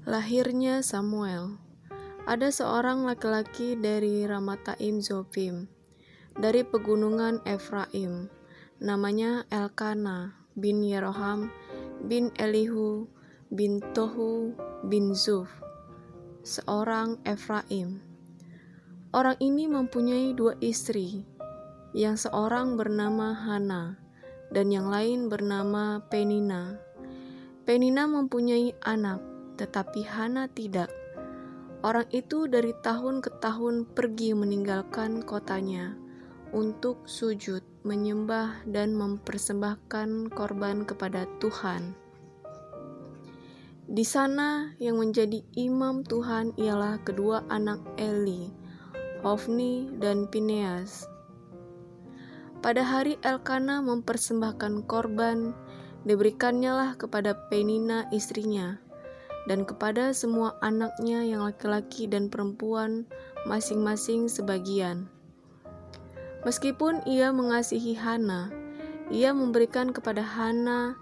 Lahirnya Samuel. Ada seorang laki-laki dari Ramataim Zofim, dari pegunungan Efraim, namanya Elkana bin Yeroham bin Elihu bin Tohu bin Zuf, seorang Efraim. Orang ini mempunyai dua istri, yang seorang bernama Hana dan yang lain bernama Penina. Penina mempunyai anak, tetapi Hana tidak. Orang itu dari tahun ke tahun pergi meninggalkan kotanya untuk sujud, menyembah, dan mempersembahkan korban kepada Tuhan. Di sana yang menjadi imam Tuhan ialah kedua anak Eli, Hofni dan Pineas. Pada hari Elkana mempersembahkan korban, diberikannya kepada Penina istrinya, dan kepada semua anaknya yang laki-laki dan perempuan masing-masing sebagian. Meskipun ia mengasihi Hana, ia memberikan kepada Hana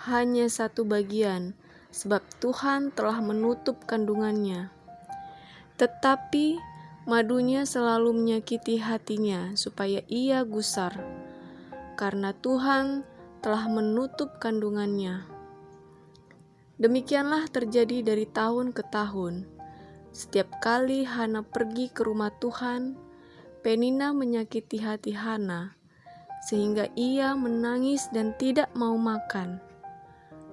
hanya satu bagian, sebab Tuhan telah menutup kandungannya. Tetapi madunya selalu menyakiti hatinya supaya ia gusar, karena Tuhan telah menutup kandungannya. Demikianlah terjadi dari tahun ke tahun. Setiap kali Hana pergi ke rumah Tuhan, Penina menyakiti hati Hana, sehingga ia menangis dan tidak mau makan.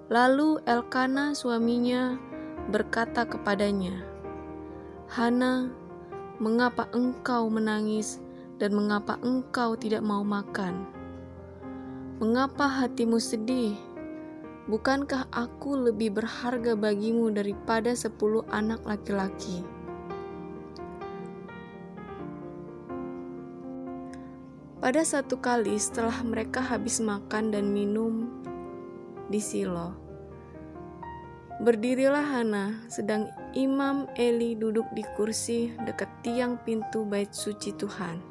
Lalu Elkana suaminya berkata kepadanya, "Hana, mengapa engkau menangis dan mengapa engkau tidak mau makan? Mengapa hatimu sedih? Bukankah aku lebih berharga bagimu daripada 10 anak laki-laki?" Pada satu kali setelah mereka habis makan dan minum di Silo, berdirilah Hana, sedang Imam Eli duduk di kursi dekat tiang pintu bait suci Tuhan.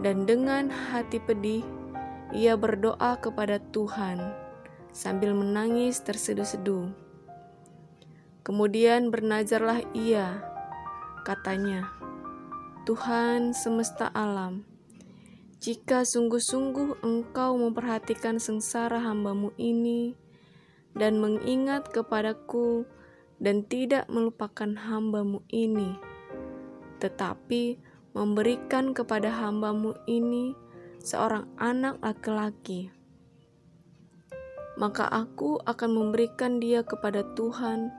Dan dengan hati pedih, ia berdoa kepada Tuhan sambil menangis terseduh-seduh. Kemudian bernazarlah ia, katanya, "Tuhan semesta alam, jika sungguh-sungguh engkau memperhatikan sengsara hamba-Mu ini dan mengingat kepadaku dan tidak melupakan hamba-Mu ini, tetapi memberikan kepada hamba-Mu ini seorang anak laki-laki, maka aku akan memberikan dia kepada Tuhan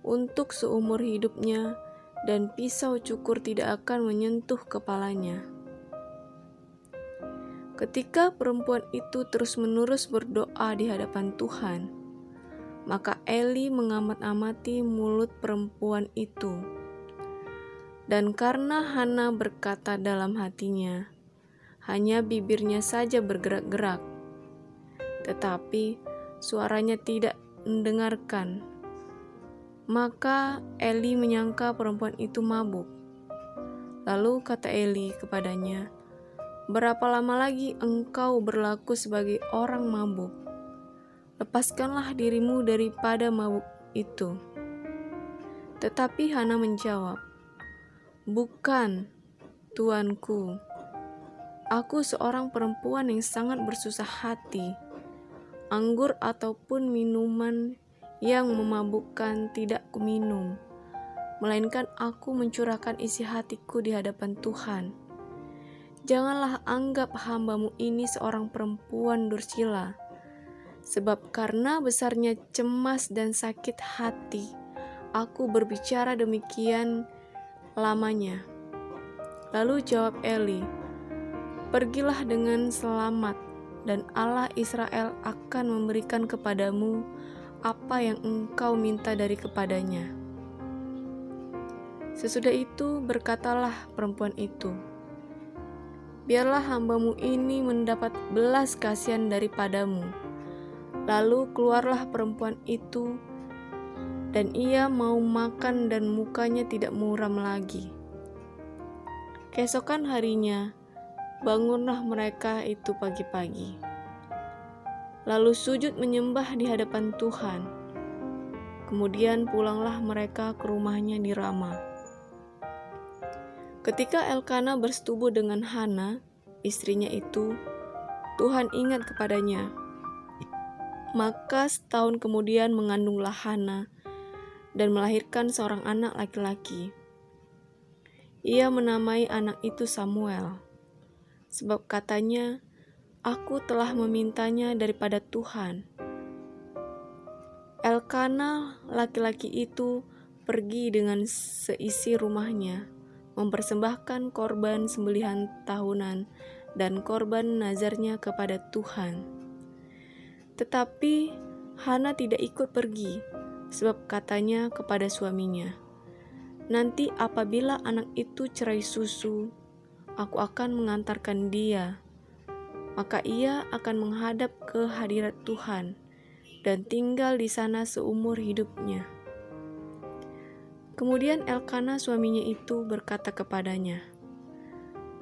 untuk seumur hidupnya, dan pisau cukur tidak akan menyentuh kepalanya." Ketika perempuan itu terus-menerus berdoa di hadapan Tuhan, maka Eli mengamat-amati mulut perempuan itu. Dan karena Hana berkata dalam hatinya, hanya bibirnya saja bergerak-gerak, tetapi suaranya tidak mendengarkan, maka Eli menyangka perempuan itu mabuk. Lalu kata Eli kepadanya, "Berapa lama lagi engkau berlaku sebagai orang mabuk? Lepaskanlah dirimu daripada mabuk itu." Tetapi Hana menjawab, "Bukan, Tuanku. Aku seorang perempuan yang sangat bersusah hati. Anggur ataupun minuman yang memabukkan tidak kuminum, melainkan aku mencurahkan isi hatiku di hadapan Tuhan. Janganlah anggap hamba-Mu ini seorang perempuan dursila, sebab karena besarnya cemas dan sakit hati, aku berbicara demikian lamanya." Lalu jawab Eli, "Pergilah dengan selamat, dan Allah Israel akan memberikan kepadamu apa yang engkau minta dari kepadanya." Sesudah itu berkatalah perempuan itu, "Biarlah hamba-Mu ini mendapat belas kasihan daripadamu." Lalu keluarlah perempuan itu, dan ia mau makan dan mukanya tidak muram lagi. Keesokan harinya, bangunlah mereka itu pagi-pagi, lalu sujud menyembah di hadapan Tuhan. Kemudian pulanglah mereka ke rumahnya di Rama. Ketika Elkana bersetubuh dengan Hana, istrinya itu, Tuhan ingat kepadanya. Maka setahun kemudian mengandunglah Hana dan melahirkan seorang anak laki-laki. Ia menamai anak itu Samuel, sebab katanya, "Aku telah memintanya daripada Tuhan." Elkana laki-laki itu pergi dengan seisi rumahnya, mempersembahkan korban sembelihan tahunan dan korban nazarnya kepada Tuhan. Tetapi Hana tidak ikut pergi, sebab katanya kepada suaminya, "Nanti apabila anak itu cerai susu, aku akan mengantarkan dia, maka ia akan menghadap ke hadirat Tuhan dan tinggal di sana seumur hidupnya." Kemudian Elkana suaminya itu berkata kepadanya,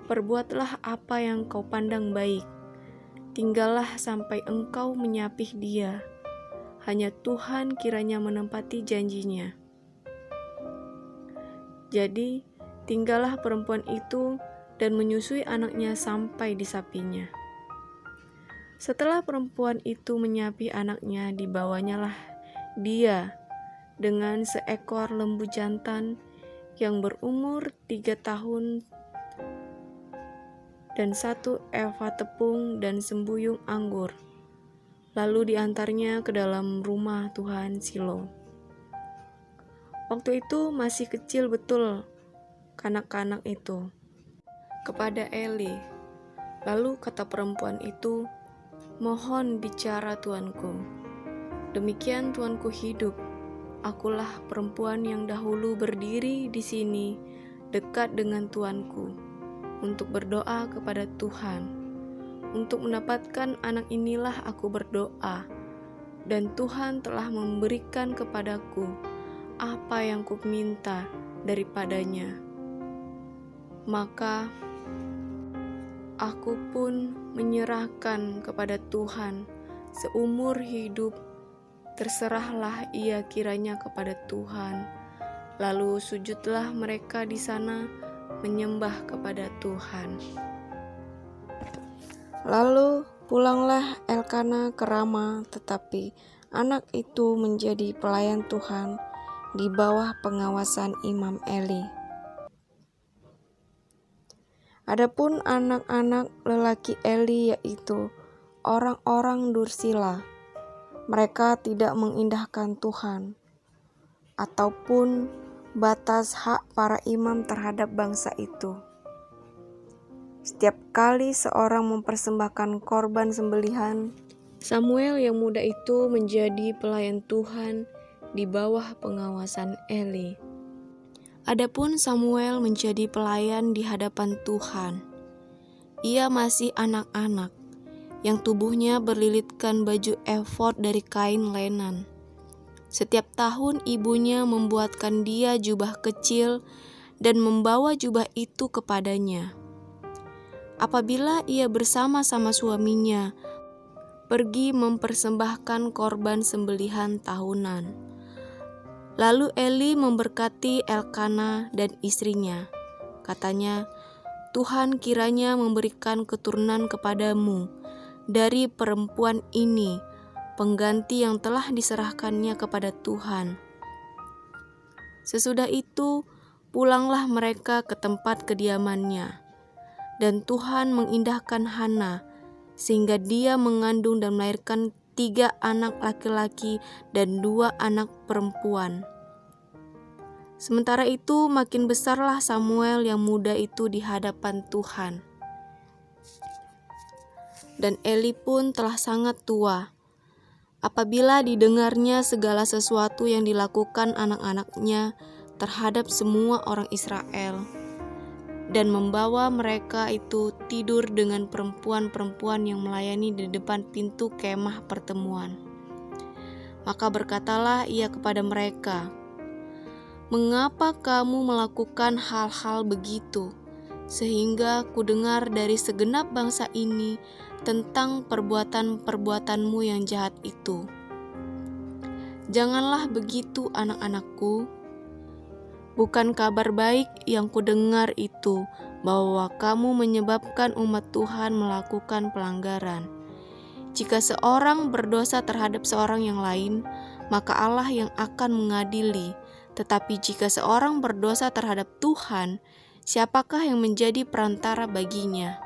"Perbuatlah apa yang kau pandang baik, tinggallah sampai engkau menyapih dia, hanya Tuhan kiranya menempati janjinya." Jadi tinggallah perempuan itu dan menyusui anaknya sampai disapinya. Setelah perempuan itu menyapi anaknya, dibawanyalah dia dengan seekor lembu jantan yang berumur 3 tahun dan 1 eva tepung dan sembuyung anggur, lalu diantarnya ke dalam rumah Tuhan Silo. Waktu itu masih kecil betul kanak-kanak itu kepada Eli. Lalu kata perempuan itu, "Mohon bicara tuanku. Demikian tuanku hidup. Akulah perempuan yang dahulu berdiri di sini dekat dengan tuanku untuk berdoa kepada Tuhan. Untuk mendapatkan anak inilah aku berdoa, dan Tuhan telah memberikan kepadaku apa yang kuminta daripadanya. Maka aku pun menyerahkan kepada Tuhan seumur hidup. Terserahlah ia kiranya kepada Tuhan." Lalu sujudlah mereka di sana menyembah kepada Tuhan. Lalu pulanglah Elkana ke Rama, tetapi anak itu menjadi pelayan Tuhan di bawah pengawasan Imam Eli. Adapun anak-anak lelaki Eli, yaitu orang-orang dursila, mereka tidak mengindahkan Tuhan ataupun batas hak para imam terhadap bangsa itu. Setiap kali seorang mempersembahkan korban sembelihan, Samuel yang muda itu menjadi pelayan Tuhan di bawah pengawasan Eli. Adapun Samuel menjadi pelayan di hadapan Tuhan. Ia masih anak-anak, yang tubuhnya berlilitkan baju efod dari kain lenan. Setiap tahun ibunya membuatkan dia jubah kecil dan membawa jubah itu kepadanya. Apabila ia bersama-sama suaminya pergi mempersembahkan korban sembelihan tahunan. Lalu Eli memberkati Elkana dan istrinya. Katanya, "Tuhan kiranya memberikan keturunan kepadamu dari perempuan ini, pengganti yang telah diserahkannya kepada Tuhan." Sesudah itu, pulanglah mereka ke tempat kediamannya. Dan Tuhan mengindahkan Hana, sehingga dia mengandung dan melahirkan 3 anak laki-laki dan 2 anak perempuan. Sementara itu makin besarlah Samuel yang muda itu di hadapan Tuhan. Dan Eli pun telah sangat tua. Apabila didengarnya segala sesuatu yang dilakukan anak-anaknya terhadap semua orang Israel, dan membawa mereka itu tidur dengan perempuan-perempuan yang melayani di depan pintu kemah pertemuan. Maka berkatalah ia kepada mereka, "Mengapa kamu melakukan hal-hal begitu, sehingga kudengar dari segenap bangsa ini tentang perbuatan-perbuatanmu yang jahat itu? "Janganlah begitu, anak-anakku. Bukan kabar baik yang kudengar itu bahwa kamu menyebabkan umat Tuhan melakukan pelanggaran. Jika seorang berdosa terhadap seorang yang lain, maka Allah yang akan mengadili. Tetapi jika seorang berdosa terhadap Tuhan, siapakah yang menjadi perantara baginya?"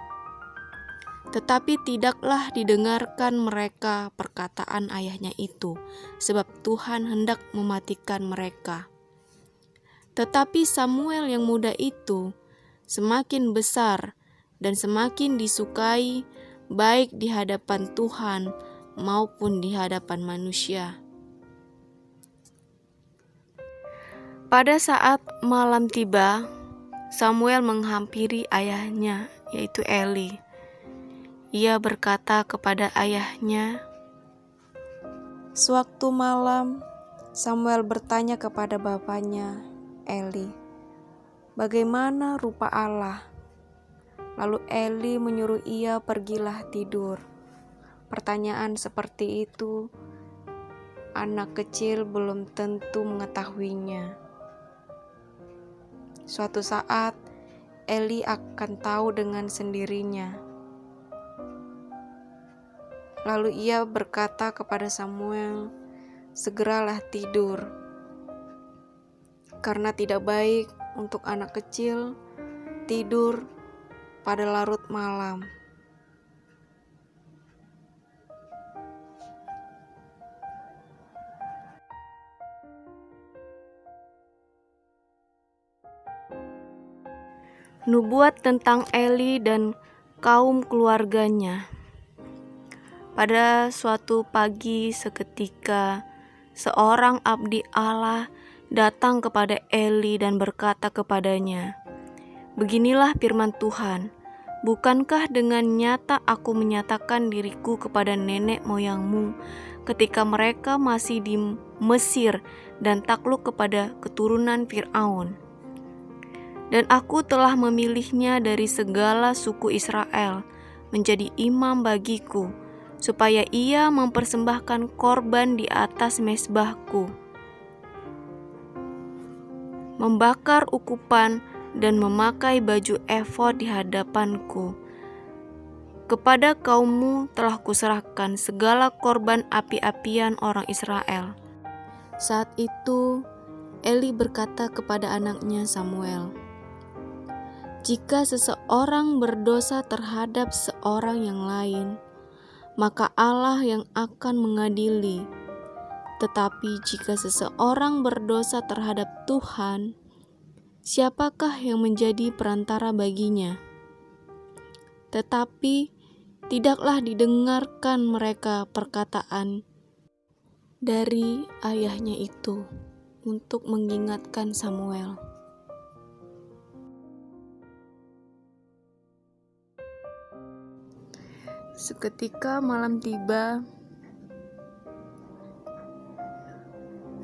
Tetapi tidaklah didengarkan mereka perkataan ayahnya itu, sebab Tuhan hendak mematikan mereka. Tetapi Samuel yang muda itu semakin besar dan semakin disukai, baik di hadapan Tuhan maupun di hadapan manusia. Pada saat malam tiba, Samuel menghampiri ayahnya, yaitu Eli. Ia berkata kepada ayahnya, sewaktu malam, Samuel bertanya kepada bapaknya, Eli, "Bagaimana rupa Allah?" Lalu Eli menyuruh ia pergilah tidur. Pertanyaan seperti itu, anak kecil belum tentu mengetahuinya. Suatu saat, Eli akan tahu dengan sendirinya. Lalu ia berkata kepada Samuel, "Segeralah tidur, karena tidak baik untuk anak kecil tidur pada larut malam." Nubuat tentang Eli dan kaum keluarganya. Pada suatu pagi seketika, seorang abdi Allah datang kepada Eli dan berkata kepadanya, "Beginilah firman Tuhan, bukankah dengan nyata aku menyatakan diriku kepada nenek moyangmu ketika mereka masih di Mesir dan takluk kepada keturunan Fir'aun? Dan aku telah memilihnya dari segala suku Israel menjadi imam bagiku, supaya ia mempersembahkan korban di atas mezbahku, membakar ukupan dan memakai baju efod di hadapanku. Kepada kaummu telah kuserahkan segala korban api-apian orang Israel." Saat itu Eli berkata kepada anaknya Samuel, "Jika seseorang berdosa terhadap seorang yang lain, maka Allah yang akan mengadili. Tetapi jika seseorang berdosa terhadap Tuhan, siapakah yang menjadi perantara baginya?" Tetapi tidaklah didengarkan mereka perkataan dari ayahnya itu untuk mengingatkan Samuel. Seketika malam tiba,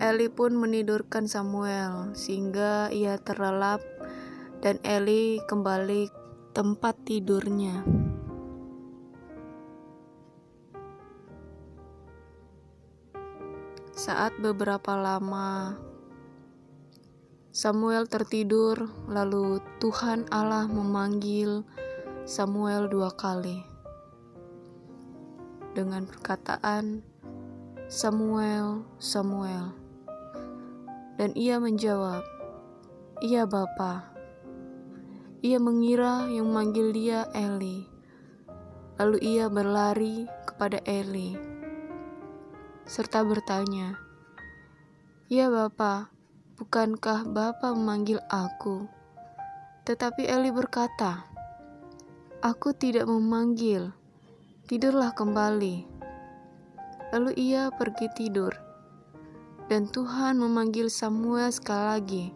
Eli pun menidurkan Samuel sehingga ia terlelap dan Eli kembali tempat tidurnya. Saat beberapa lama Samuel tertidur, lalu Tuhan Allah memanggil Samuel 2 kali dengan perkataan, "Samuel, Samuel." Dan ia menjawab, "Iya, Bapa." Ia mengira yang memanggil dia Eli. Lalu ia berlari kepada Eli serta bertanya, "Ya Bapa, bukankah Bapa memanggil aku?" Tetapi Eli berkata, "Aku tidak memanggil, tidurlah kembali." Lalu ia pergi tidur, dan Tuhan memanggil Samuel sekali lagi,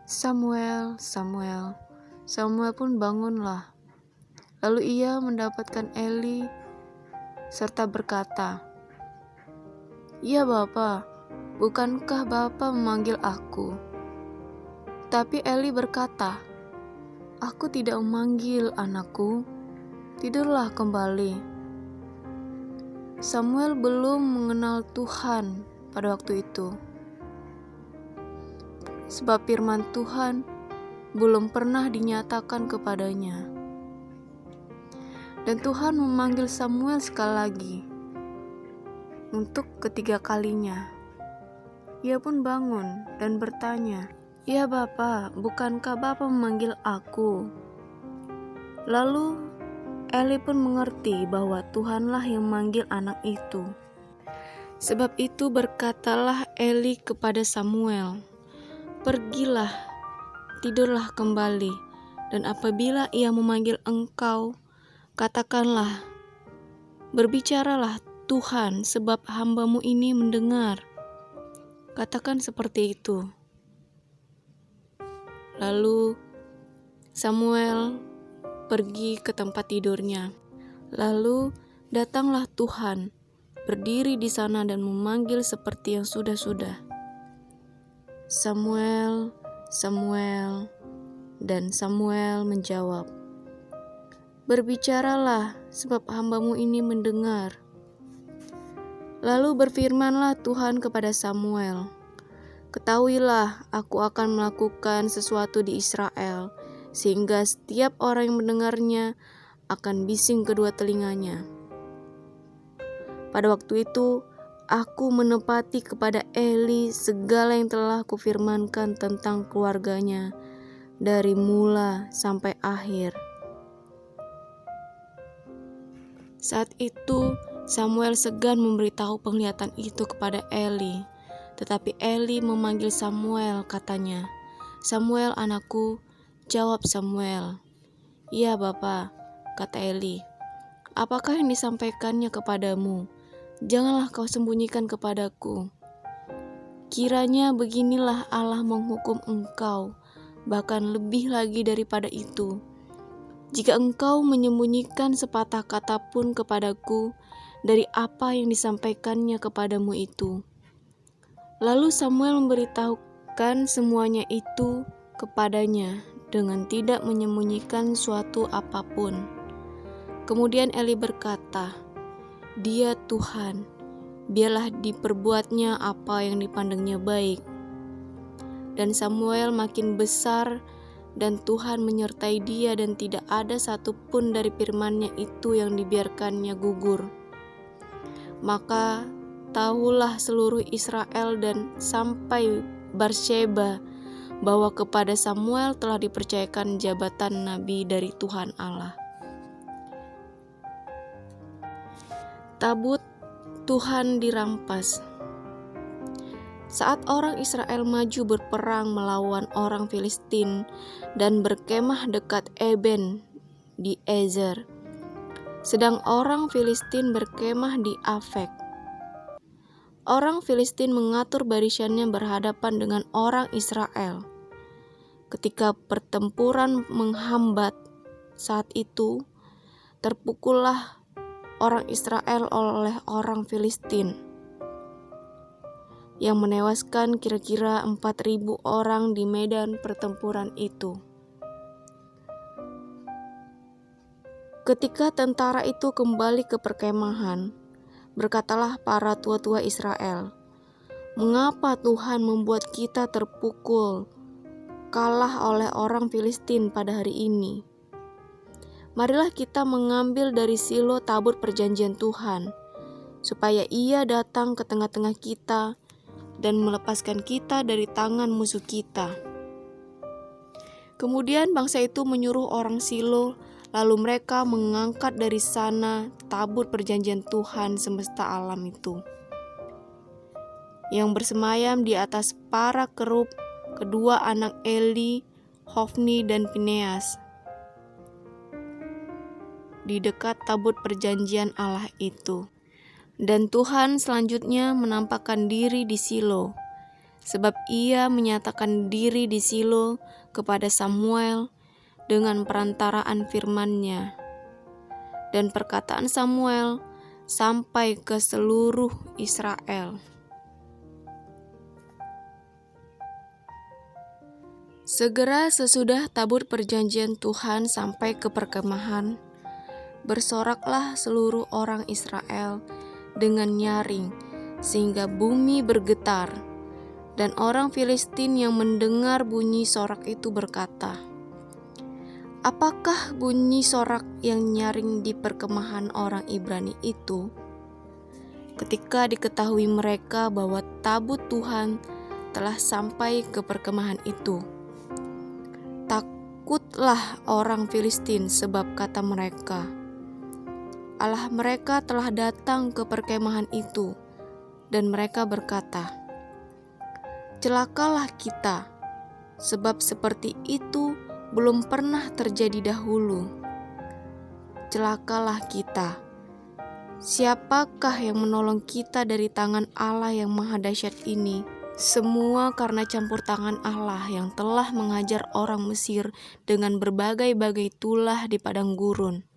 "Samuel, Samuel." Samuel pun bangunlah. Lalu ia mendapatkan Eli serta berkata, "Ya Bapa, bukankah Bapa memanggil aku?" Tapi Eli berkata, "Aku tidak memanggil, anakku, tidurlah kembali." Samuel belum mengenal Tuhan pada waktu itu, sebab firman Tuhan belum pernah dinyatakan kepadanya. Dan Tuhan memanggil Samuel sekali lagi, untuk ketiga kalinya. Ia pun bangun dan bertanya, "Ya Bapa, bukankah Bapa memanggil aku?" Lalu Eli pun mengerti bahwa Tuhanlah yang memanggil anak itu. Sebab itu berkatalah Eli kepada Samuel, "Pergilah, tidurlah kembali, dan apabila ia memanggil engkau, katakanlah, berbicaralah Tuhan, sebab hamba-Mu ini mendengar." Katakan seperti itu. Lalu Samuel pergi ke tempat tidurnya. Lalu datanglah Tuhan, berdiri di sana dan memanggil seperti yang sudah-sudah. "Samuel, Samuel." Dan Samuel menjawab, "Berbicaralah, sebab hamba-Mu ini mendengar." Lalu berfirmanlah Tuhan kepada Samuel, "Ketahuilah, aku akan melakukan sesuatu di Israel, sehingga setiap orang yang mendengarnya akan bising kedua telinganya. Pada waktu itu, aku menepati kepada Eli segala yang telah kufirmankan tentang keluarganya, dari mula sampai akhir." Saat itu, Samuel segan memberitahu penglihatan itu kepada Eli. Tetapi Eli memanggil Samuel, katanya, "Samuel anakku." Jawab Samuel, "Ya Bapa," kata Eli. "Apakah yang disampaikannya kepadamu? Janganlah kau sembunyikan kepadaku. Kiranya beginilah Allah menghukum engkau, bahkan lebih lagi daripada itu, jika engkau menyembunyikan sepatah kata pun kepadaku dari apa yang disampaikannya kepadamu itu." Lalu Samuel memberitahukan semuanya itu kepadanya dengan tidak menyembunyikan suatu apapun. Kemudian Eli berkata, "Dia Tuhan, biarlah diperbuatnya apa yang dipandangnya baik." Dan Samuel makin besar, dan Tuhan menyertai dia, dan tidak ada satupun dari firman-Nya itu yang dibiarkannya gugur. Maka tahulah seluruh Israel dan sampai Berseba bahwa kepada Samuel telah dipercayakan jabatan nabi dari Tuhan Allah. Tabut Tuhan dirampas. Saat orang Israel maju berperang melawan orang Filistin dan berkemah dekat Eben di Ezer, sedang orang Filistin berkemah di Afek. Orang Filistin mengatur barisannya berhadapan dengan orang Israel. Ketika pertempuran menghambat, saat itu terpukullah orang Israel oleh orang Filistin, yang menewaskan kira-kira 4.000 orang di medan pertempuran itu. Ketika tentara itu kembali ke perkemahan, berkatalah para tua-tua Israel, "Mengapa Tuhan membuat kita terpukul, kalah oleh orang Filistin pada hari ini? Marilah kita mengambil dari Silo tabut perjanjian Tuhan, supaya ia datang ke tengah-tengah kita dan melepaskan kita dari tangan musuh kita." Kemudian bangsa itu menyuruh orang Silo, lalu mereka mengangkat dari sana tabut perjanjian Tuhan semesta alam itu, yang bersemayam di atas para kerub kedua anak Eli, Hofni dan Fineas, di dekat tabut perjanjian Allah itu. Dan Tuhan selanjutnya menampakkan diri di Silo, sebab ia menyatakan diri di Silo kepada Samuel dengan perantaraan firman-Nya. Dan perkataan Samuel sampai ke seluruh Israel. Segera sesudah tabut perjanjian Tuhan sampai ke perkemahan, bersoraklah seluruh orang Israel dengan nyaring, sehingga bumi bergetar. Dan orang Filistin yang mendengar bunyi sorak itu berkata, "Apakah bunyi sorak yang nyaring di perkemahan orang Ibrani itu?" Ketika diketahui mereka bahwa tabut Tuhan telah sampai ke perkemahan itu, takutlah orang Filistin, sebab kata mereka, Allah mereka telah datang ke perkemahan itu. Dan mereka berkata, "Celakalah kita, sebab seperti itu belum pernah terjadi dahulu. Celakalah kita, siapakah yang menolong kita dari tangan Allah yang maha dahsyat ini? Semua karena campur tangan Allah yang telah menghajar orang Mesir dengan berbagai-bagai tulah di padang gurun."